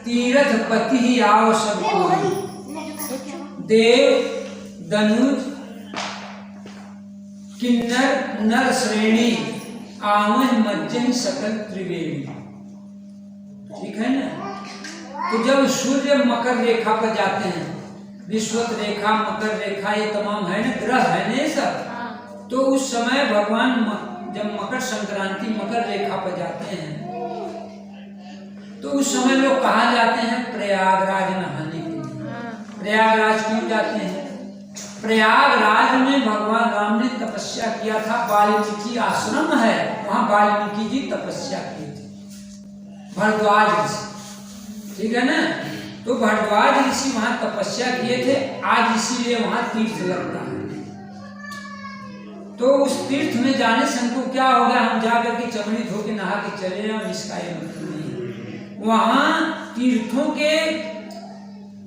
तीर्थपति ही आओ सब कोई, देव दनुज किन्नर नर श्रेणी, आवन मज्जन सकल त्रिवेणी। ठीक है ना। तो जब सूर्य मकर रेखा पर जाते हैं, विश्वत रेखा, मकर रेखा, ये तमाम है ना, ग्रह है ना ये सब, तो उस समय भगवान जब मकर संक्रांति मकर रेखा पर जाते हैं तो उस समय लोग कहाँ जाते हैं? प्रयागराज नहाने के लिए। प्रयागराज क्यों जाते हैं? प्रयागराज में भगवान राम ने तपस्या किया था, वाल्मीकि आश्रम है, वहां वाल्मीकि जी तपस्या किए थे, भरद्वाज ऋषि। ठीक है ना। तो भरद्वाज ऋषि वहां तपस्या किए थे, आज इसीलिए वहां तीर्थ लगता है। तो उस तीर्थ में जाने से हमको क्या हो गया, हम जाकर के चमड़ी धो के नहा के चले जाओ, इसका ये मतलब नहीं। वहां तीर्थों के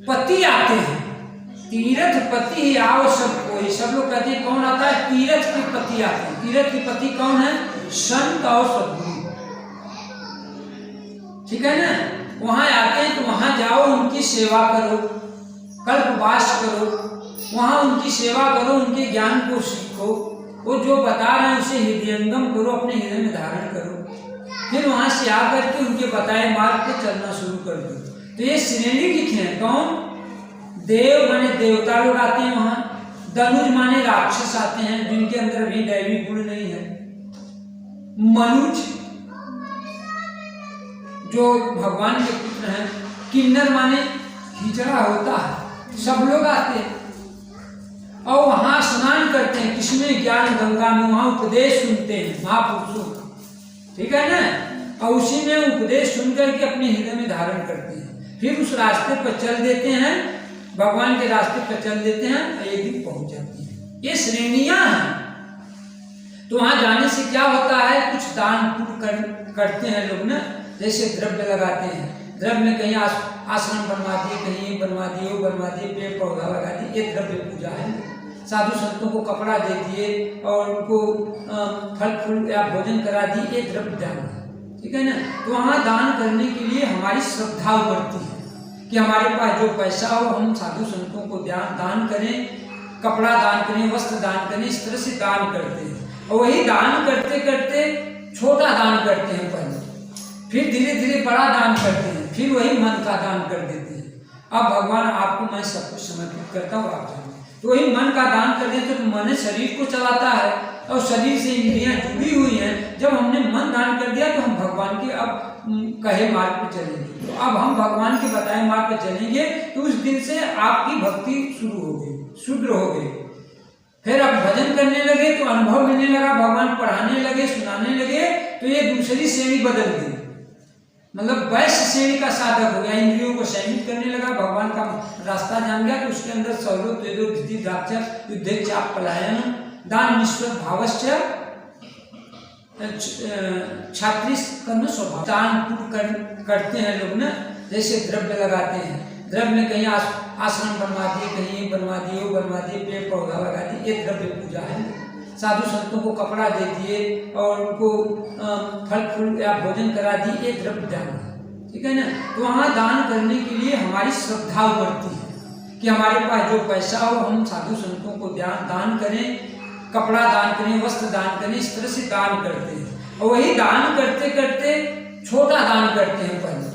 पति आते हैं, तीर्थपति ही आओ सब कोई। सब लोग कहते हैं कौन आता है? तीर्थ के पति आते हैं। तीर्थ के पति कौन है? संत और सद्गुरु। ठीक है ना। वहां आते हैं तो वहां जाओ, उनकी सेवा करो, कल्पवास करो, वहां उनकी सेवा करो, उनके ज्ञान को सीखो, वो जो बता रहे हैं उसे हृदयंगम करो, अपने हृदय में धारण करो, फिर वहां से आकर के उनके बताए मार्ग पे चलना शुरू कर दो। तो ये श्रेणी लिखे हैं। कौन? देव माने देवता लोग आते हैं वहां, दनुज माने राक्षस आते हैं जिनके अंदर भी दैवी गुण नहीं है, मनुज जो भगवान के पुत्र हैं, किन्नर माने हिजड़ा होता है, सब लोग आते हैं और वहां स्नान करते हैं। किसमें? ज्ञान गंगा में। वहां उपदेश सुनते हैं महापुरुषों का। ठीक है ना। और उसी में उपदेश सुन करके अपने हृदय में धारण करते हैं, फिर उस रास्ते पर चल देते हैं, भगवान के रास्ते पर चल देते हैं और एक दिन पहुंच जाते हैं। ये श्रेणियां हैं। तो वहां जाने से क्या होता है? कुछ दान पुण्य करते हैं लोग ना, जैसे द्रव्य लगाते हैं, द्रव्य में कहीं आश्रम बनवा दिए, कहीं ये बनवा दिए, वो बनवा दिए, पेड़ पौधा लगा दिए, ये द्रव्य पूजा है। साधु संतों को कपड़ा दे दिए और उनको फल फूल या भोजन करा दिए, ये द्रव्य दान है। ठीक है ना। तो वहाँ दान करने के लिए हमारी श्रद्धा बढ़ती है कि हमारे पास जो पैसा हो हम साधु संतों को दान करें, कपड़ा दान करें, वस्त्र दान करें, इस तरह से दान करते हैं। और वही दान करते करते छोटा दान करते हैं पहले, फिर धीरे धीरे बड़ा दान करते हैं, फिर वही मन का दान कर देते हैं। अब भगवान आपको मैं सब कुछ समर्पित करता हूँ, आप जानिए। तो वही मन का दान कर देते तो मन शरीर को चलाता है और शरीर से इंद्रियां जुड़ी हुई हैं। जब हमने मन दान कर दिया तो हम भगवान के अब कहे मार्ग पर चलेंगे। तो अब हम भगवान के बताए मार्ग पर चलेंगे तो उस दिन से आपकी भक्ति शुरू हो गई, शुद्र हो गई। फिर आप भजन करने लगे तो अनुभव मिलने लगा, भगवान पढ़ाने लगे, सुनाने लगे, तो ये दूसरी श्रेणी बदल गई, मतलब वैश्य श्रेणी का साधक हो गया, इंद्रियों को संयमित करने लगा, भगवान का रास्ता जान गया। तो उसके अंदर सर्वोत वेदो विधि द्राक्ष युद्धे चाप पलायन दान निष्पद भावश्च छात्री कर्म स्वभाव। दान करते हैं लोग ना, जैसे द्रव्य लगाते हैं, द्रव्य में कहीं आश्रम बनवा दिए, कहीं ये बनवा दिए, वो बनवा दिए, पेड़ पौधा लगा दिए, ये द्रव्य पूजा है। साधु संतों को कपड़ा दे दिए और उनको फल फूल या भोजन करा दिए, ये द्रव्य दान है। ठीक है ना। तो वहाँ दान करने के लिए हमारी श्रद्धा बढ़ती है कि हमारे पास जो पैसा हो हम साधु संतों को दान करें, कपड़ा दान करें, वस्त्र दान करें, इस तरह से दान करते हैं। और वही दान करते करते छोटा दान करते हैं पहले,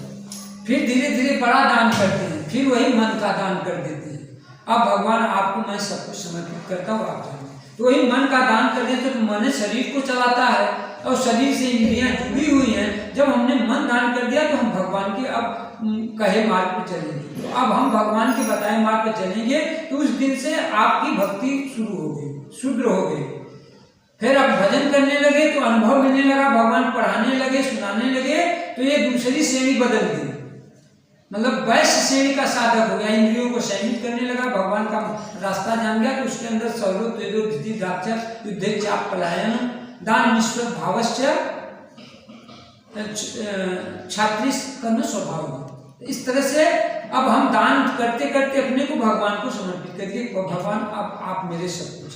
फिर धीरे धीरे बड़ा दान करते हैं, फिर वही मन का दान कर देते हैं। अब भगवान आपको मैं सब कुछ समर्पित करता हूँ, आप जानिए। तो वही मन का दान कर देते तो मन शरीर को चलाता है और शरीर से इंद्रियां जुड़ी हुई हैं। जब हमने मन दान कर दिया तो हम भगवान के अब कहे मार्ग पर चलेंगे। तो अब हम भगवान के बताए मार्ग पर चलेंगे तो उस दिन से आपकी भक्ति शुरू हो गई, शुद्र हो गई। फिर आप भजन करने लगे तो अनुभव मिलने लगा, भगवान पढ़ाने लगे, सुनाने लगे, तो ये दूसरी श्रेणी बदल गई, मतलब वैश्य श्रेणी का साधक हो गया, इंद्रियों को संयमित करने लगा, भगवान का रास्ता जान गया। तो उसके अंदर सर्वोत वेदो विधि द्राक्ष युद्धे चाप पलायन दान निष्पद भावश्च छात्री कर्म स्वभाव। इस तरह से अब हम दान करते करते अपने को भगवान को समर्पित करिए, भगवान अब आप मेरे सब कुछ।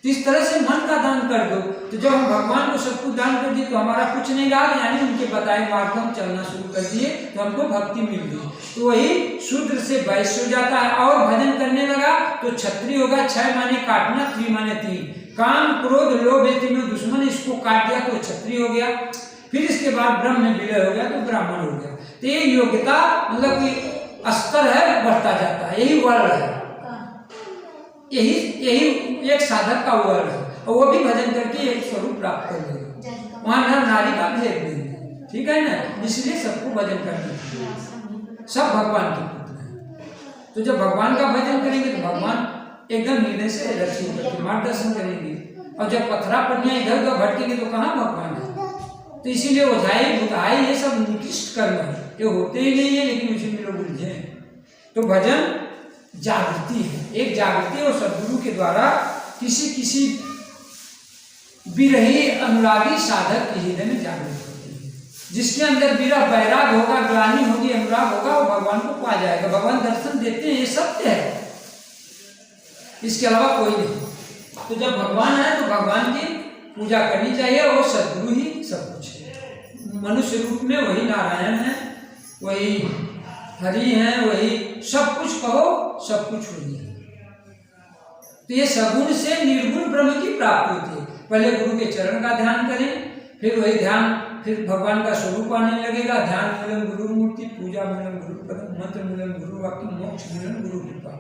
तो इस तरह से मन का दान कर दो, तो जब हम भगवान को सब कुछ दान कर दिए तो हमारा कुछ नहीं रहा, यानी उनके बताए मार्ग पर हम चलना शुरू कर दिए तो हमको भक्ति मिल गई। तो वही शूद्र से वैश्य हो जाता है और भजन करने लगा तो क्षत्रिय होगा। 6 माने काटना, 3 माने 3, काम क्रोध लोभ ये तीनों दुश्मन, इसको काट दिया तो क्षत्रिय हो गया। फिर इसके बाद ब्रह्म में विलय हो गया तो ब्राह्मण हो गया। तो ये योग्यता मतलब कि स्तर है, बढ़ता जाता है, यही वर्ण है, यही एक साधक का वर्ण है, और वो भी भजन करके एक स्वरूप प्राप्त कर लेगा। वहां नर नारी का भेद नहीं है, ठीक है ना। इसलिए सबको भजन करना चाहिए, सब भगवान के पुत्र हैं। तो जब भगवान का भजन करेंगे तो भगवान एकदम हृदय से दर्शन करके मार्गदर्शन करेंगे, और जब पथरा पन्नियां इधर उधर भटकेंगे तो कहाँ भगवान है। तो इसीलिए ओझाई बुधाई ये सब निकृष्ट कर्म है, ये होते ही नहीं है, लेकिन उसी में लोग उलझे। तो भजन जागृति है, एक जागृति, और सदगुरु के द्वारा किसी विरही अनुरागी साधक के हृदय में जागृत होती है। जिसके अंदर विरह वैराग होगा, ग्लानि होगी, अनुराग होगा, वो भगवान को पा जाएगा। भगवान दर्शन देते हैं, ये सत्य है, इसके अलावा कोई नहीं। तो जब भगवान है तो भगवान की पूजा करनी चाहिए, और सदगुरु ही सब कुछ है। मनुष्य रूप में वही नारायण है, वही हरि है, वही सब कुछ, कहो सब कुछ वही है। तो ये सगुण से निर्गुण ब्रह्म की प्राप्ति होती है। पहले गुरु के चरण का ध्यान करें, फिर वही ध्यान, फिर भगवान का स्वरूप आने लगेगा। ध्यान मिलन गुरु मूर्ति, पूजा मिलन गुरु पद, मंत्र मिलन गुरु वाक्य, मोक्ष मिलन गुरु कृपा।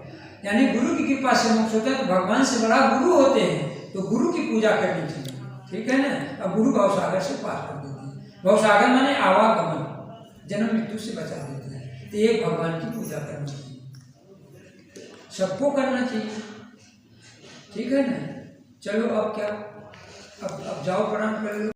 यानी गुरु की कृपा से मोक्ष होता है। तो भगवान से बड़ा गुरु होते हैं, तो गुरु की पूजा करनी चाहिए, ठीक है ना। अब गुरु भवसागर से पार कर देते हैं। भवसागर माने आवागमन, जन्म मृत्यु से बचा देते हैं। तो एक भगवान की पूजा करनी चाहिए, सबको करना चाहिए, ठीक है ना। चलो अब क्या, अब जाओ प्रणाम कर लो।